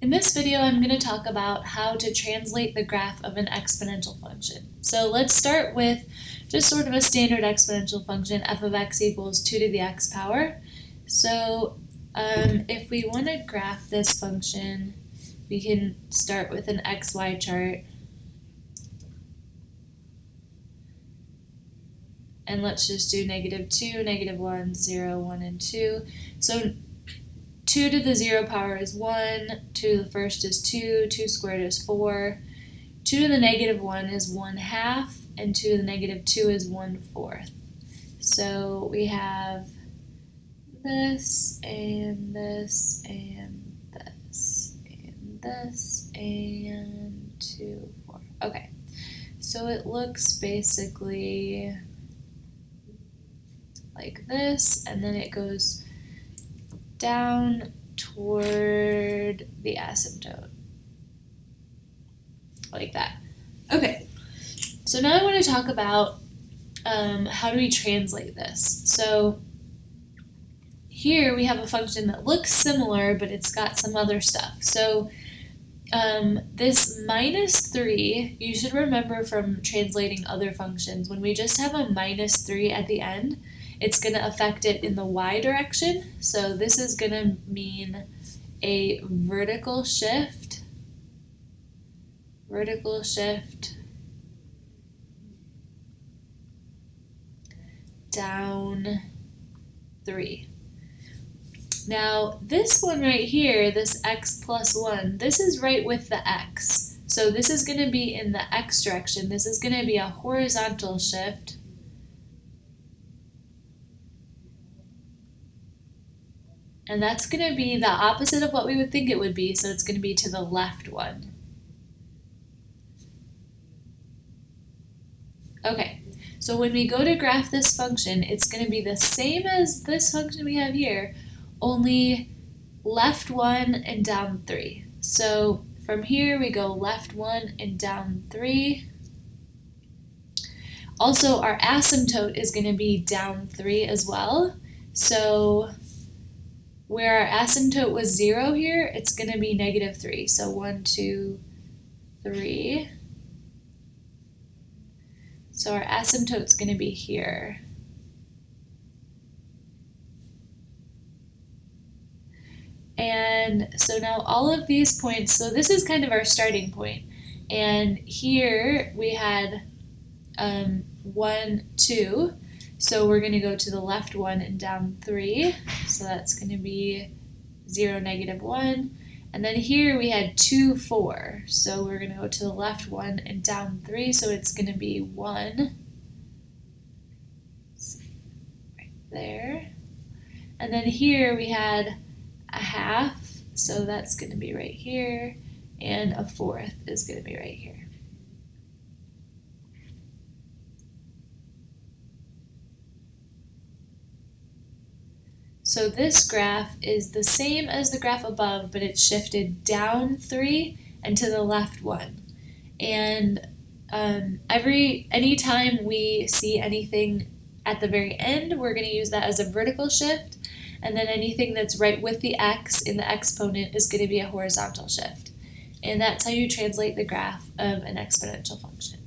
In this video, I'm going to talk about how to translate the graph of an exponential function. So let's start with just sort of a standard exponential function, f of x equals 2 to the x power. So if we want to graph this function, we can start with an xy chart. And let's just do -2, -1, 0, 1, and 2. So 2 to the 0 power is 1, 2 to the first is 2, 2 squared is 4, 2 to the -1 is 1/2, and 2 to the -2 is 1/4. So we have this, and this, and this, and this, and 2, 4. Okay, so it looks basically like this, and then it goes down toward the asymptote, like that. Okay, so now I want to talk about how do we translate this. So here we have a function that looks similar, but it's got some other stuff. So this -3, you should remember from translating other functions, when we just have a -3 at the end, it's going to affect it in the y direction. So this is going to mean a vertical shift down 3. Now this one right here, this x plus 1, this is right with the x. So this is going to be in the x direction. This is going to be a horizontal shift. And that's going to be the opposite of what we would think it would be, so it's going to be to the left one. Okay, so when we go to graph this function, it's going to be the same as this function we have here, only left 1 and down 3. So from here we go left 1 and down 3. Also, our asymptote is going to be down 3 as well. So where our asymptote was 0 here, it's going to be -3. So 1, 2, 3. So our asymptote's going to be here. And so now all of these points, so this is kind of our starting point. And here we had 1, 2. So we're going to go to the left 1 and down 3. So that's going to be 0, -1. And then here we had 2, 4. So we're going to go to the left 1 and down 3. So it's going to be 1. Right there. And then here we had a 1/2. So that's going to be right here. And a 1/4 is going to be right here. So this graph is the same as the graph above, but it's shifted down 3 and to the left 1. And anytime we see anything at the very end, we're going to use that as a vertical shift. And then anything that's right with the x in the exponent is going to be a horizontal shift. And that's how you translate the graph of an exponential function.